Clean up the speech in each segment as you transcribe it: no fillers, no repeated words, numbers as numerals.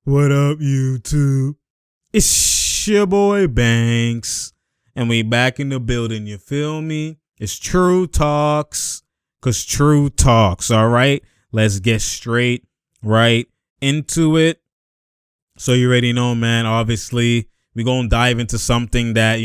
What up, YouTube? It's your boy Banks, and we back in the building, you feel me? It's True Talks, cause True Talks, all right? Let's get straight right into it. So you already know, man, obviously, we gonna dive into something that,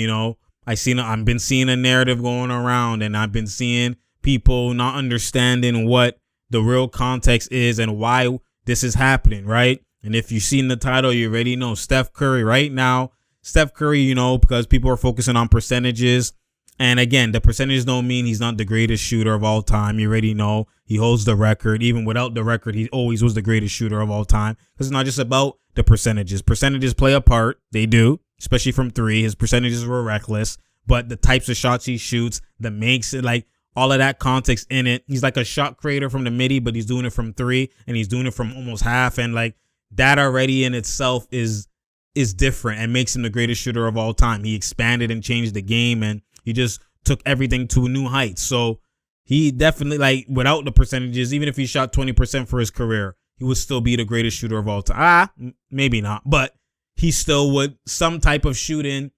I've been seeing a narrative going around, and I've been seeing people not understanding what the real context is and why this is happening, right? And if you've seen the title, you already know Steph Curry right now. Steph Curry, because people are focusing on percentages. And again, the percentages don't mean he's not the greatest shooter of all time. You already know he holds the record. Even without the record, he always was the greatest shooter of all time. Because it's not just about the percentages. Percentages play a part. They do, especially from three. His percentages were reckless. But the types of shots he shoots, the makes, like all of that context in it. He's like a shot creator from the midi, but he's doing it from three. And he's doing it from almost half. And like, that already in itself is different and makes him the greatest shooter of all time. He expanded and changed the game, and he just took everything to a new height. So he definitely, like, without the percentages, even if he shot 20% for his career, he would still be the greatest shooter of all time. Maybe not, but he still would, some type of shooting,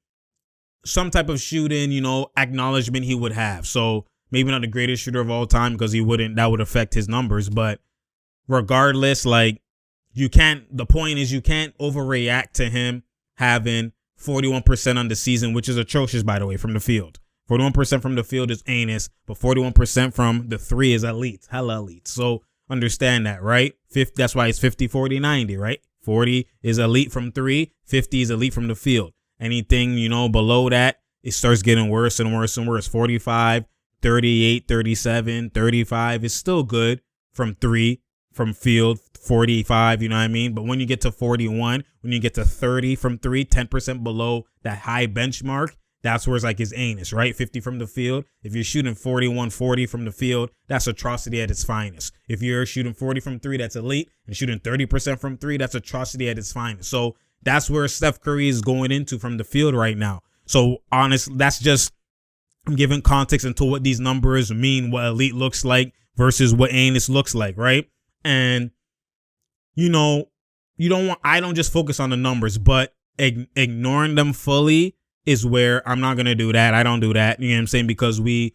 acknowledgement he would have. So maybe not the greatest shooter of all time because that would affect his numbers. But regardless, like, the point is you can't overreact to him having 41% on the season, which is atrocious, by the way, from the field. 41% from the field is anus, but 41% from the three is elite, hella elite. So understand that, right? That's why it's 50, 40, 90, right? 40 is elite from three, 50 is elite from the field. Anything, below that, it starts getting worse and worse and worse. 45, 38, 37, 35 is still good from three, from field, 45, you know what I mean? But when you get to 41, when you get to 30 from three, 10% below that high benchmark, that's where it's like his anus, right? 50 from the field. If you're shooting 41, 40 from the field, that's atrocity at its finest. If you're shooting 40 from three, that's elite. And shooting 30% from three, that's atrocity at its finest. So that's where Steph Curry is going into from the field right now. So honestly, that's just, I'm giving context into what these numbers mean, what elite looks like versus what anus looks like, right? And I don't just focus on the numbers, but ignoring them fully is where I'm not going to do that. I don't do that. You know what I'm saying? Because we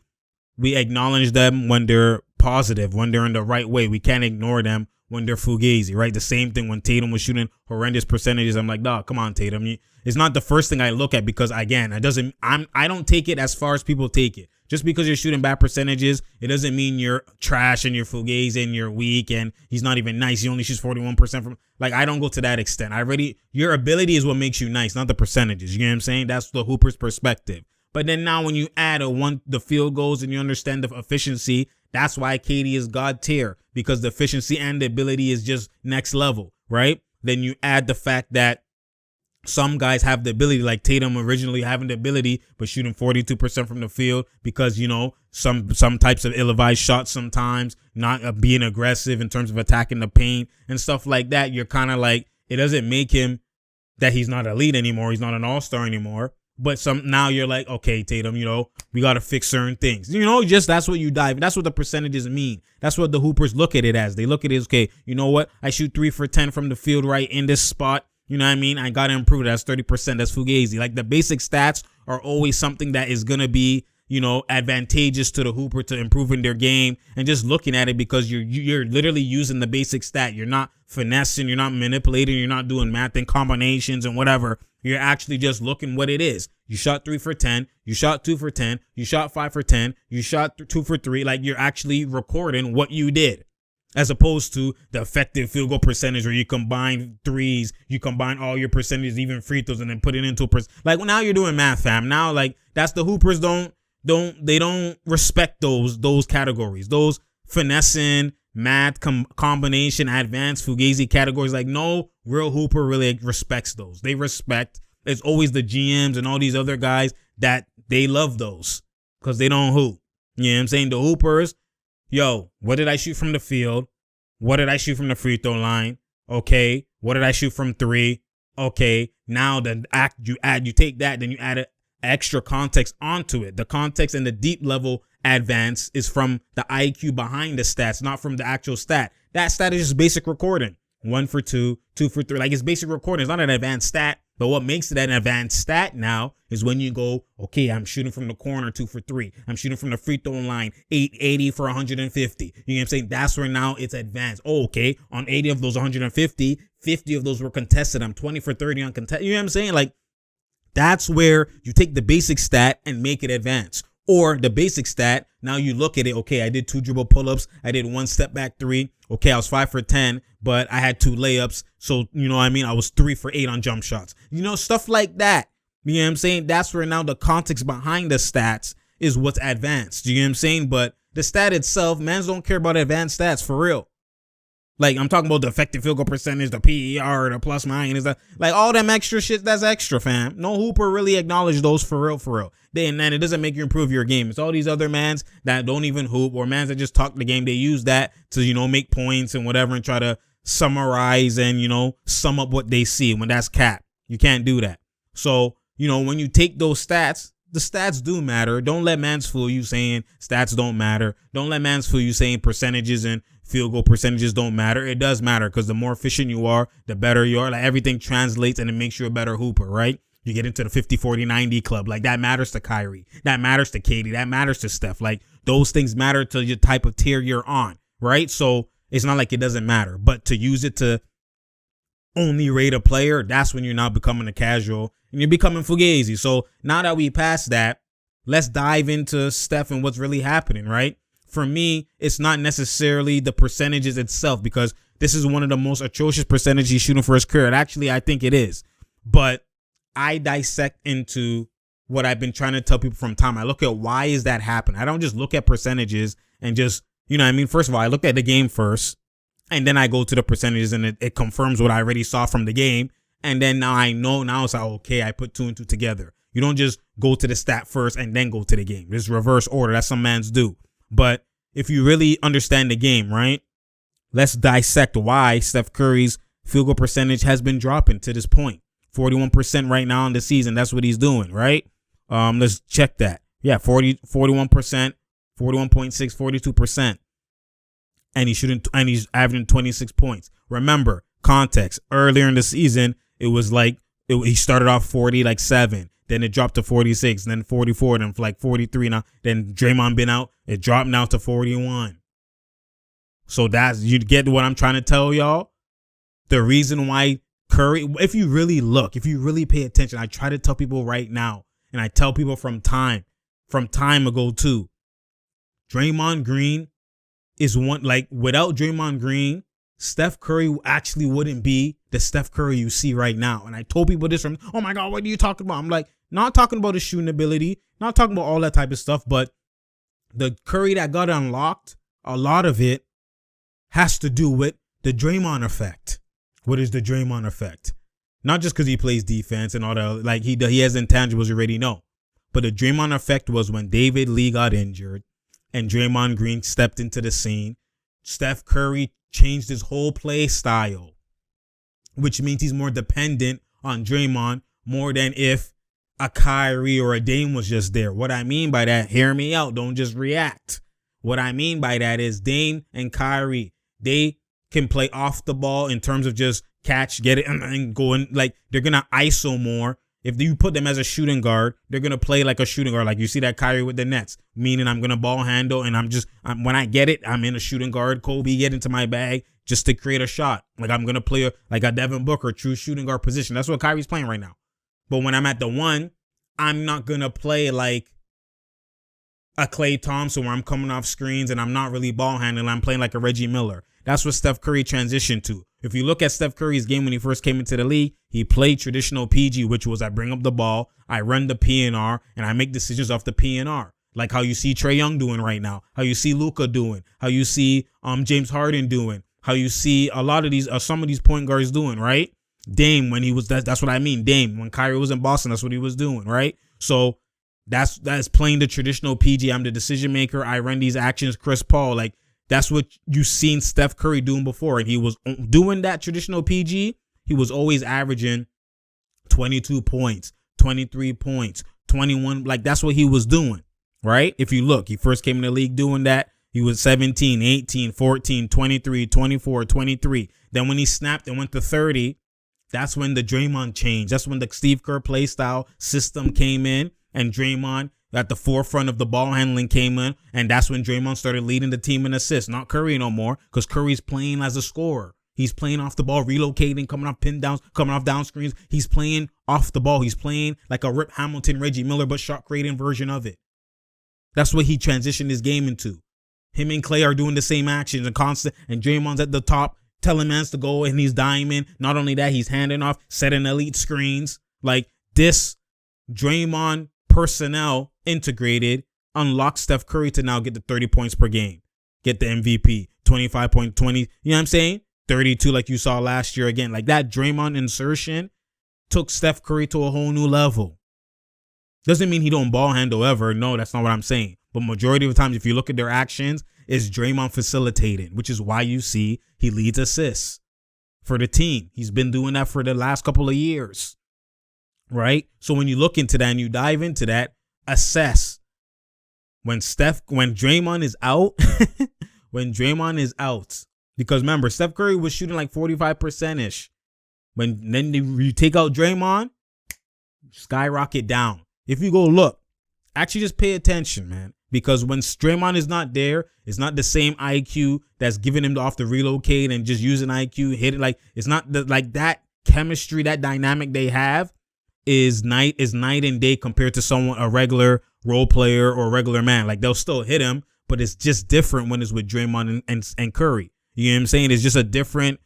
acknowledge them when they're positive, when they're in the right way. We can't ignore them when they're fugazi, right? The same thing when Tatum was shooting horrendous percentages. I'm like, dog, come on, Tatum. It's not the first thing I look at because, again, I don't take it as far as people take it. Just because you're shooting bad percentages, it doesn't mean you're trash and you're fugazi and you're weak and he's not even nice. He only shoots 41% from, like, I don't go to that extent. Your ability is what makes you nice, not the percentages. You know what I'm saying? That's the hooper's perspective. But then now when you add the field goals and you understand the efficiency, that's why KD is God tier, because the efficiency and the ability is just next level, right? Then you add the fact that some guys have the ability, like Tatum originally having the ability, but shooting 42% from the field because, some types of ill-advised shots sometimes, not being aggressive in terms of attacking the paint and stuff like that. You're kind of like, it doesn't make him that he's not elite anymore. He's not an all-star anymore. But now you're like, okay, Tatum, we got to fix certain things. Just that's what you dive. That's what the percentages mean. That's what the hoopers look at it as. They look at it as, okay, you know what? I shoot 3 for 10 from the field right in this spot. You know what I mean? I got to improve. That's 30%. That's fugazi. Like, the basic stats are always something that is going to be, advantageous to the hooper to improving their game, and just looking at it because you're literally using the basic stat. You're not finessing. You're not manipulating. You're not doing math and combinations and whatever. You're actually just looking what it is. You shot 3 for 10. You shot 2 for 10. You shot 5 for 10. You shot 2 for 3. Like, you're actually recording what you did. As opposed to the effective field goal percentage where you combine threes, you combine all your percentages, even free throws, and then put it into like, well, now you're doing math, fam. Now, like, that's the hoopers don't respect those categories, those finessing, math, combination, advanced, fugazi categories. Like, no real hooper really respects those. They respect, it's always the GMs and all these other guys that they love those because they don't hoop. You know what I'm saying? The hoopers, yo, what did I shoot from the field? What did I shoot from the free throw line? Okay. What did I shoot from three? Okay. Now you take that, then you add extra context onto it. The context and the deep level advance is from the IQ behind the stats, not from the actual stat. That stat is just basic recording. 1 for 2, 2 for 3. Like, it's basic recording. It's not an advanced stat. But what makes it an advanced stat now is when you go, okay, I'm shooting from the corner 2 for 3. I'm shooting from the free throw line 80 for 150. You know what I'm saying? That's where now it's advanced. Oh, okay. On 80 of those 150, 50 of those were contested. I'm 20 for 30 on contest. You know what I'm saying? Like, that's where you take the basic stat and make it advanced. Or the basic stat, now you look at it, okay, I did 2 dribble pull-ups, I did 1 step back 3, okay, I was 5 for 10, but I had 2 layups, so, you know what I mean, I was 3 for 8 on jump shots. You know, stuff like that. You know what I'm saying? That's where now the context behind the stats is what's advanced. You know what I'm saying? But the stat itself, mans don't care about advanced stats, for real. Like, I'm talking about the effective field goal percentage, the PER, the plus minus, like all them extra shit, that's extra, fam. No hooper really acknowledge those for real, for real. And then it doesn't make you improve your game. It's all these other mans that don't even hoop or mans that just talk the game. They use that to, you know, make points and whatever and try to summarize and, you know, sum up what they see when that's cap. You can't do that. So, you know, when you take those stats, the stats do matter. Don't let mans fool you saying stats don't matter. Don't let mans fool you saying percentages and field goal percentages don't matter. It does matter because the more efficient you are, the better you are. Like, everything translates and it makes you a better hooper, right? You get into the 50, 40, 90 club. Like, that matters to Kyrie. That matters to Katie. That matters to Steph. Like, those things matter to your type of tier you're on, right? So it's not like it doesn't matter. But to use it to only rate a player, that's when you're now becoming a casual and you're becoming fugazi. So now that we passed that, let's dive into Steph and what's really happening, right? For me, it's not necessarily the percentages itself, because this is one of the most atrocious percentages he's shooting for his career. And actually, I think it is. But I dissect into what I've been trying to tell people from time. I look at why is that happening. I don't just look at percentages and just, you know what I mean? First of all, I look at the game first, and then I go to the percentages and it confirms what I already saw from the game. And then now I know, now it's like, okay, I put 2 and 2 together. You don't just go to the stat first and then go to the game. It's reverse order. That's some mans do. But if you really understand the game, right, let's dissect why Steph Curry's field goal percentage has been dropping to this point. 41% right now in the season. That's what he's doing, right? Let's check that. Yeah, 41%, 41.6, 42%. And he's averaging 26 points. Remember, context. Earlier in the season, it was like he started off 40, like 7. Then it dropped to 46, then 44, then like 43 now. Then Draymond been out. It dropped now to 41. So that's, you get what I'm trying to tell y'all? The reason why Curry, if you really look, if you really pay attention, I try to tell people right now, and I tell people from time ago too, Draymond Green is one, like, without Draymond Green, Steph Curry actually wouldn't be the Steph Curry you see right now. And I told people this from, oh my God, what are you talking about? I'm like, not talking about his shooting ability, not talking about all that type of stuff, but the Curry that got unlocked, a lot of it has to do with the Draymond effect. What is the Draymond effect? Not just because he plays defense and all that, like he has intangibles you already know. But the Draymond effect was when David Lee got injured and Draymond Green stepped into the scene. Steph Curry changed his whole play style, which means he's more dependent on Draymond more than if a Kyrie or a Dame was just there. What I mean by that, hear me out, don't just react. What I mean by that is Dame and Kyrie, they can play off the ball in terms of just catch, get it, and going, like, they're going to ISO more. If you put them as a shooting guard, they're going to play like a shooting guard. Like you see that Kyrie with the Nets, meaning I'm going to ball handle and when I get it, I'm in a shooting guard. Kobe, get into my bag just to create a shot. Like I'm going to play like a Devin Booker, true shooting guard position. That's what Kyrie's playing right now. But when I'm at the 1, I'm not going to play like a Klay Thompson where I'm coming off screens and I'm not really ball handling. I'm playing like a Reggie Miller. That's what Steph Curry transitioned to. If you look at Steph Curry's game when he first came into the league, he played traditional PG, which was I bring up the ball, I run the PNR, and I make decisions off the PNR. Like how you see Trae Young doing right now, how you see Luka doing, how you see James Harden doing, how you see a lot of these, some of these point guards doing, right? Dame, when he was, that's what I mean. Dame, when Kyrie was in Boston, that's what he was doing, right? So that's playing the traditional PG. I'm the decision maker. I run these actions. Chris Paul, like that's what you've seen Steph Curry doing before. And he was doing that traditional PG. He was always averaging 22 points, 23 points, 21. Like that's what he was doing, right? If you look, he first came in the league doing that. He was 17, 18, 14, 23, 24, 23. Then when he snapped and went to 30, that's when the Draymond changed. That's when the Steve Kerr play style system came in, and Draymond at the forefront of the ball handling came in, and that's when Draymond started leading the team in assists. Not Curry no more, because Curry's playing as a scorer. He's playing off the ball, relocating, coming off pin downs, coming off down screens. He's playing off the ball. He's playing like a Rip Hamilton, Reggie Miller, but shot creating version of it. That's what he transitioned his game into. Him and Clay are doing the same actions and constant, and Draymond's at the top telling mans to go, and he's diamond. Not only that, he's handing off, setting elite screens. Like this Draymond personnel integrated unlocks Steph Curry to now get the 30 points per game, get the MVP, 25.20, you know what I'm saying? 32 like you saw last year again. Like that Draymond insertion took Steph Curry to a whole new level. Doesn't mean he don't ball handle ever. No, that's not what I'm saying. But majority of the times, if you look at their actions, it's Draymond facilitating, which is why you see he leads assists for the team. He's been doing that for the last couple of years, right? So when you look into that and you dive into that, assess when Draymond is out, when Draymond is out, because remember, Steph Curry was shooting like 45%-ish. Then you take out Draymond, skyrocket down. If you go look, actually just pay attention, man. Because when Draymond is not there, it's not the same IQ that's giving him off the relocate and just using IQ, hit it. Like it's not like that chemistry, that dynamic they have is night and day compared to a regular role player or a regular man. Like they'll still hit him, but it's just different when it's with Draymond and Curry. You know what I'm saying? It's just a different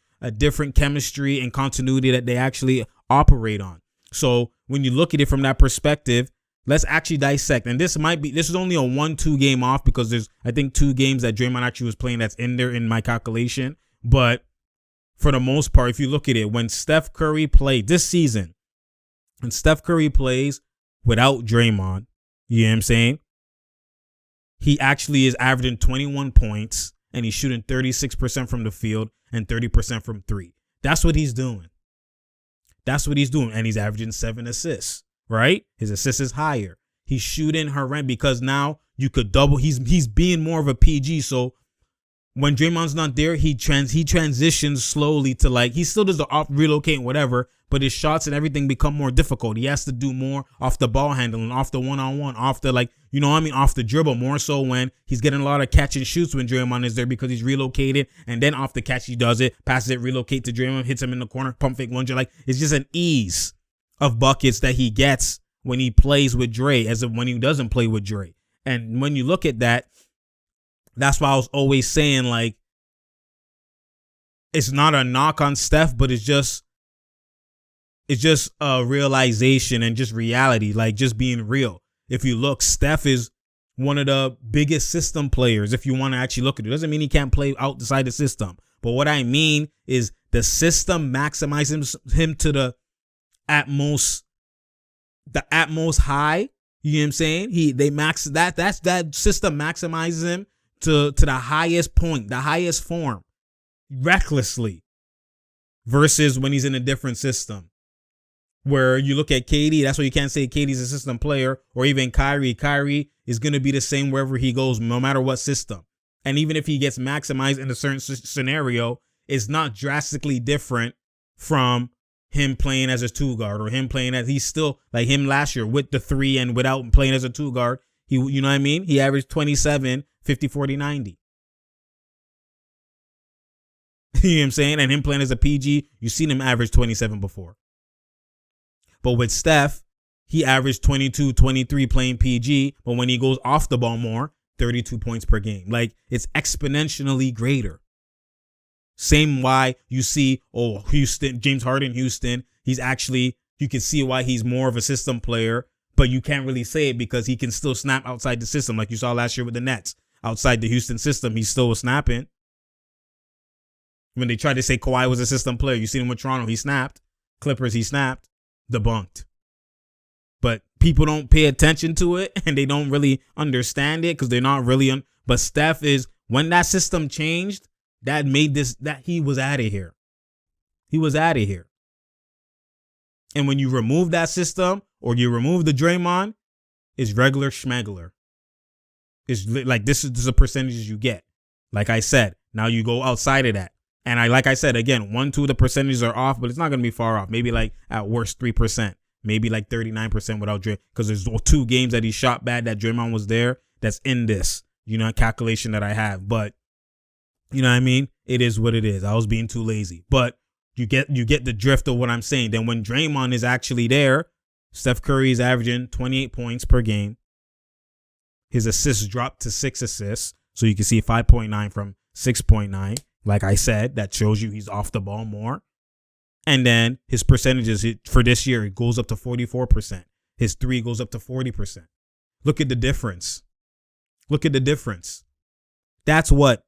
chemistry and continuity that they actually operate on. So when you look at it from that perspective, let's actually dissect. And this is only a 1-2 game off because there's, I think, 2 games that Draymond actually was playing that's in there in my calculation. But for the most part, if you look at it, when Steph Curry played this season, when Steph Curry plays without Draymond, you know what I'm saying? He actually is averaging 21 points and he's shooting 36% from the field and 30% from 3. That's what he's doing. And he's averaging 7 assists, right? His assist is higher. He's shooting horrendous because now you could double. He's being more of a PG. So when Draymond's not there, he transitions slowly to like, he still does the off relocate and whatever, but his shots and everything become more difficult. He has to do more off the ball handling, off the one-on-one, off the like, you know what I mean? Off the dribble, more so when he's getting a lot of catch and shoots when Draymond is there because he's relocated, and then off the catch he does it, passes it, relocate to Draymond, hits him in the corner, pump fake one. Like it's just an ease of buckets that he gets when he plays with Dre as if when he doesn't play with Dre. And when you look at that, that's why I was always saying like it's not a knock on Steph, but it's just a realization and just reality, like just being real. If you look, Steph is one of the biggest system players. If you want to actually look at it, doesn't mean he can't play outside the system. But what I mean is the system maximizes him to the utmost high. You know what I'm saying? That system maximizes him to the highest point, the highest form, recklessly, versus when he's in a different system. Where you look at KD, that's why you can't say KD's a system player, or even Kyrie. Kyrie is going to be the same wherever he goes, no matter what system. And even if he gets maximized in a certain scenario, it's not drastically different from him playing as a 2 guard or him playing as, he's still like him last year with the 3 and without playing as a 2 guard. You know what I mean? He averaged 27, 50, 40, 90. You know what I'm saying? And him playing as a PG, you've seen him average 27 before. But with Steph, he averaged 22, 23 playing PG. But when he goes off the ball more, 32 points per game. Like, it's exponentially greater. Same why you see, Houston, James Harden, Houston, he's actually, you can see why he's more of a system player, but you can't really say it because he can still snap outside the system. Like you saw last year with the Nets. Outside the Houston system, he still was snapping. When they tried to say Kawhi was a system player, you seen him with Toronto, he snapped. Clippers, he snapped. Debunked. But people don't pay attention to it and they don't really understand it because they're not really but Steph is, when that system changed, that made that he was out of here. He was out of here. And when you remove that system or you remove the Draymond, it's regular schmegler. This is the percentages you get. Like I said, now you go outside of that. And like I said, again, 1-2 of the percentages are off, but it's not going to be far off. Maybe like at worst 3%, maybe like 39% without Draymond. Because there's 2 games that he shot bad that Draymond was there. That's in this, calculation that I have. But you know what I mean? It is what it is. I was being too lazy. But you get the drift of what I'm saying. Then when Draymond is actually there, Steph Curry is averaging 28 points per game. His assists dropped to 6 assists. So you can see 5.9 from 6.9. Like I said, that shows you he's off the ball more. And then his percentages for this year, it goes up to 44%. His 3 goes up to 40%. Look at the difference. Look at the difference. That's what?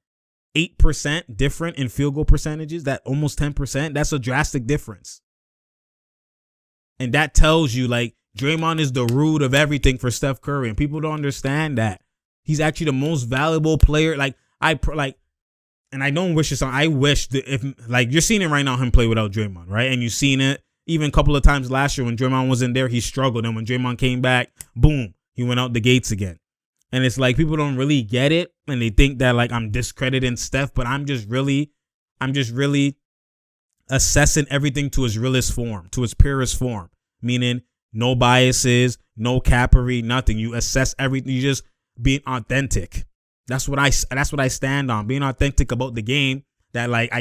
8% different in field goal percentages? That almost 10%? That's a drastic difference. And that tells you, like, Draymond is the root of everything for Steph Curry. And people don't understand that. He's actually the most valuable player. And I don't wish this on. I wish that if, like, you're seeing it right now, him play without Draymond, right? And you've seen it even a couple of times last year when Draymond wasn't there, he struggled. And when Draymond came back, boom, he went out the gates again. And it's like people don't really get it. And they think that, like, I'm discrediting Steph, but I'm just really assessing everything to its realest form, to its purest form, meaning no biases, no cappery, nothing. You assess everything. You just being authentic. That's what I stand on, being authentic about the game. That, like,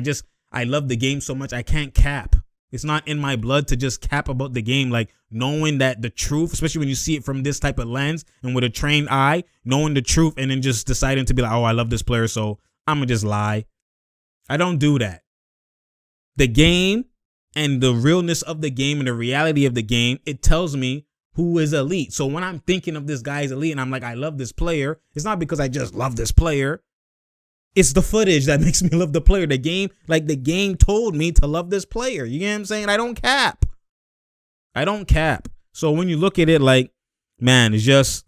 I love the game so much I can't cap. It's not in my blood to just cap about the game. Like, knowing that the truth, especially when you see it from this type of lens and with a trained eye, knowing the truth and then just deciding to be like, oh, I love this player, so I'm gonna just lie. I don't do that. The game and the realness of the game and the reality of the game, it tells me who is elite. So when I'm thinking of this guy as elite and I'm like, I love this player, it's not because I just love this player. It's the footage that makes me love the player. The game told me to love this player. You get what I'm saying? I don't cap. So when you look at it, like, man, it's just,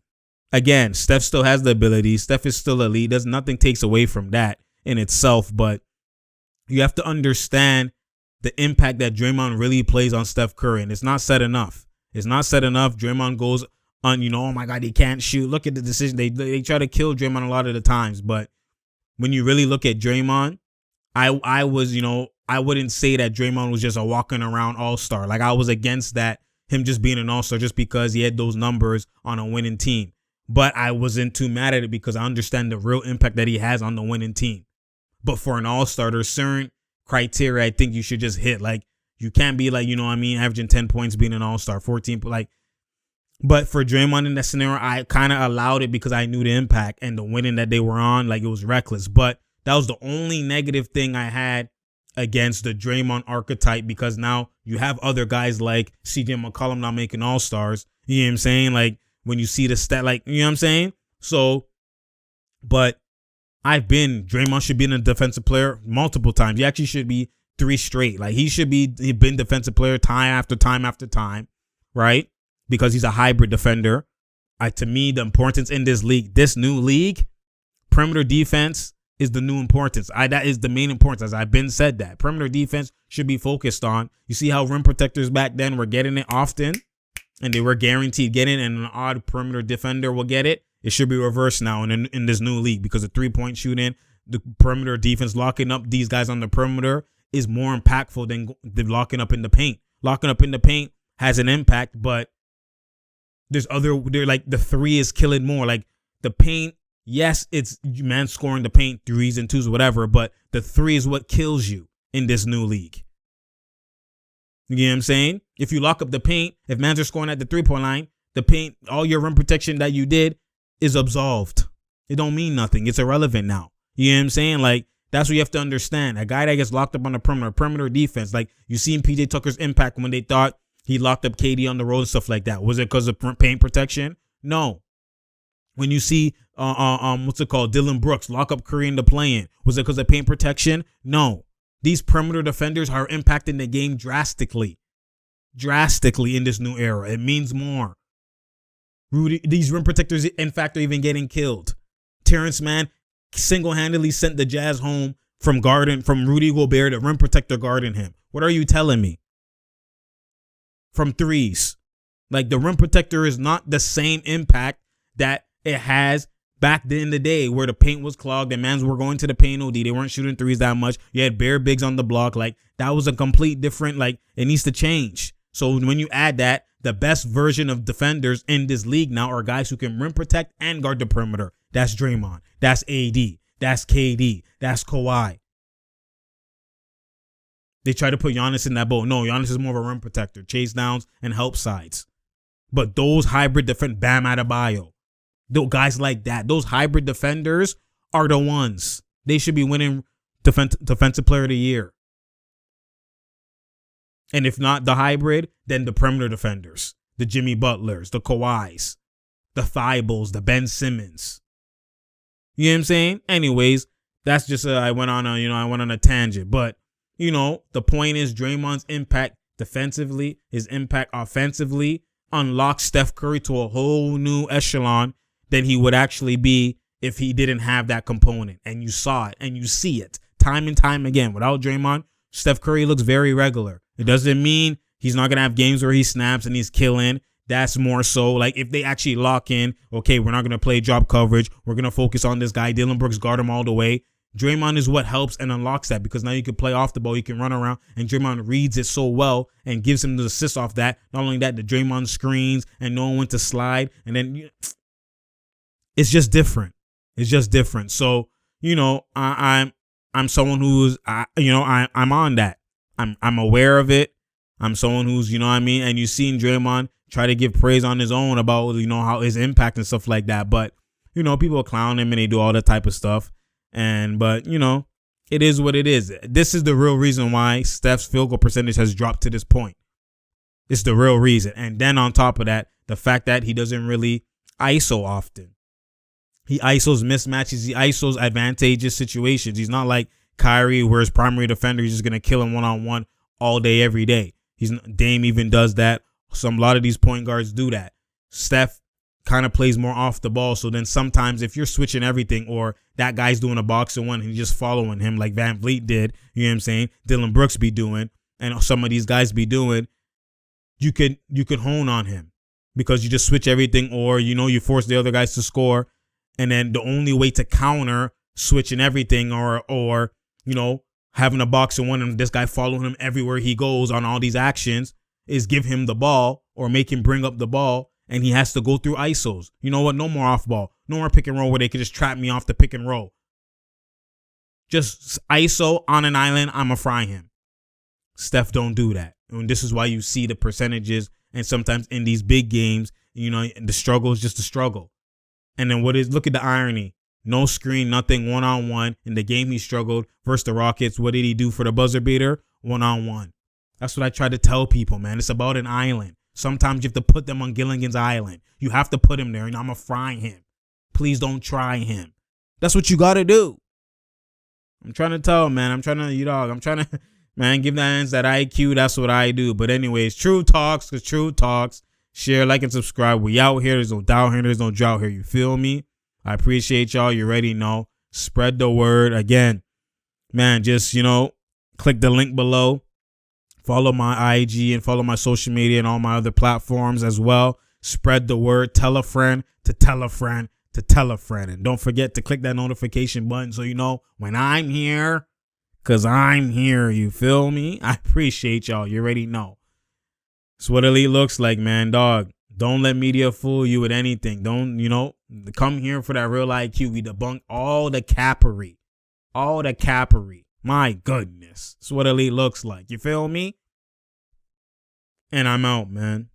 again, Steph still has the ability. Steph is still elite. Nothing takes away from that in itself. But you have to understand the impact that Draymond really plays on Steph Curry. And it's not said enough. Draymond goes on, oh my God, he can't shoot. Look at the decision. They try to kill Draymond a lot of the times. But when you really look at Draymond, I wouldn't say that Draymond was just a walking around all-star. Like, I was against that, him just being an all-star just because he had those numbers on a winning team. But I wasn't too mad at it because I understand the real impact that he has on the winning team. But for an all-star, there's certain criteria I think you should just hit. Like, you can't be like, averaging 10 points, being an all-star, 14, but for Draymond in that scenario, I kind of allowed it because I knew the impact and the winning that they were on. Like, it was reckless. But that was the only negative thing I had against the Draymond archetype, because now you have other guys like CJ McCollum not making all-stars. You know what I'm saying? Like, when you see the stat, like, you know what I'm saying? So, but Draymond should be a defensive player multiple times. He actually should be 3 straight. Like, he's been defensive player time after time after time, right? Because he's a hybrid defender. To me, the importance in this new league, perimeter defense is the new importance. That is the main importance. As I've been said, that perimeter defense should be focused on. You see how rim protectors back then were getting it often, and they were guaranteed getting it, and an odd perimeter defender will get it. It should be reversed now in this new league, because the 3-point shooting, the perimeter defense, locking up these guys on the perimeter is more impactful than locking up in the paint. Locking up in the paint has an impact, but they're like, the 3 is killing more. Like, the paint, yes, it's man scoring the paint, 3s and 2s, whatever, but the 3 is what kills you in this new league. You know what I'm saying? If you lock up the paint, if mans are scoring at the 3-point line, the paint, all your rim protection that you did is absolved. It don't mean nothing. It's irrelevant now. You know what I'm saying? Like, that's what you have to understand. A guy that gets locked up on the perimeter defense, like, you seen PJ Tucker's impact when they thought he locked up KD on the road and stuff like that. Was it because of paint protection? No. When you see, Dylan Brooks lock up Curry in the play-in, was it because of paint protection? No. These perimeter defenders are impacting the game drastically in this new era. It means more. These rim protectors, in fact, are even getting killed. Terrence Mann single-handedly sent the Jazz home from Rudy Gobert, the rim protector guarding him. What are you telling me? From 3s. Like, the rim protector is not the same impact that it has back in the day where the paint was clogged and mans were going to the paint OD. They weren't shooting threes that much. You had bare bigs on the block. Like, that was a complete different, like, it needs to change. So when you add that, the best version of defenders in this league now are guys who can rim protect and guard the perimeter. That's Draymond. That's AD. That's KD. That's Kawhi. They try to put Giannis in that boat. No, Giannis is more of a rim protector, chase downs and help sides. But those hybrid defend Bam Adebayo, those guys like that, those hybrid defenders are the ones. They should be winning defensive player of the year. And if not the hybrid, then the perimeter defenders, the Jimmy Butlers, the Kawhis, the Thibulls, the Ben Simmons. You know what I'm saying? Anyways, that's just I went on a tangent, but the point is Draymond's impact defensively, his impact offensively unlocks Steph Curry to a whole new echelon than he would actually be if he didn't have that component. And you saw it and you see it time and time again. Without Draymond, Steph Curry looks very regular. It doesn't mean he's not going to have games where he snaps and he's killing. That's more so like if they actually lock in, okay, we're not going to play drop coverage. We're going to focus on this guy. Dillon Brooks guard him all the way. Draymond is what helps and unlocks that, because now you can play off the ball, you can run around, and Draymond reads it so well and gives him the assist off that. Not only that, the Draymond screens and knowing when to slide, and then it's just different. It's just different. So I'm someone who's I'm on that. I'm aware of it. I'm someone who's and you've seen Draymond try to give praise on his own about how his impact and stuff like that. But people clown him and they do all that type of stuff. But it is what it is. This is the real reason why Steph's field goal percentage has dropped to this point. It's the real reason. And then on top of that, the fact that he doesn't really ISO often. He ISOs mismatches. He ISOs advantageous situations. He's not like Kyrie, where his primary defender is just going to kill him one-on-one all day, every day. Dame even does that. A lot of these point guards do that. Steph kind of plays more off the ball. So then sometimes if you're switching everything, or that guy's doing a box and one and you're just following him like Van Vliet did, you know what I'm saying? Dillon Brooks be doing, and some of these guys be doing, you could hone on him because you just switch everything, or you force the other guys to score. And then the only way to counter switching everything or having a box and one and this guy following him everywhere he goes on all these actions is give him the ball or make him bring up the ball, and he has to go through ISOs. You know what? No more off ball. No more pick and roll where they could just trap me off the pick and roll. Just ISO on an island, I'ma fry him. Steph don't do that. And this is why you see the percentages, and sometimes in these big games, the struggle is just a struggle. And then look at the irony. No screen, nothing, one-on-one. In the game he struggled versus the Rockets. What did he do for the buzzer beater? One-on-one. That's what I try to tell people, man. It's about an island. Sometimes you have to put them on Gilligan's Island. You have to put him there, and I'm going to fry him. Please don't try him. That's what you got to do. I'm trying to tell, man. I'm trying to, man, give that hands that IQ. That's what I do. But anyways, true talks, because true talks. Share, like, and subscribe. We out here. There's no doubt here. There's no drought here. You feel me? I appreciate y'all. You already know. Spread the word. Again, man, just, click the link below. Follow my IG and follow my social media and all my other platforms as well. Spread the word. Tell a friend to tell a friend to tell a friend. And don't forget to click that notification button so you know when I'm here, because I'm here. You feel me? I appreciate y'all. You already know. It's what elite looks like, man, dog. Don't let media fool you with anything. Don't, come here for that real IQ. We debunk all the cappery. All the cappery. My goodness. It's what elite looks like. You feel me? And I'm out, man.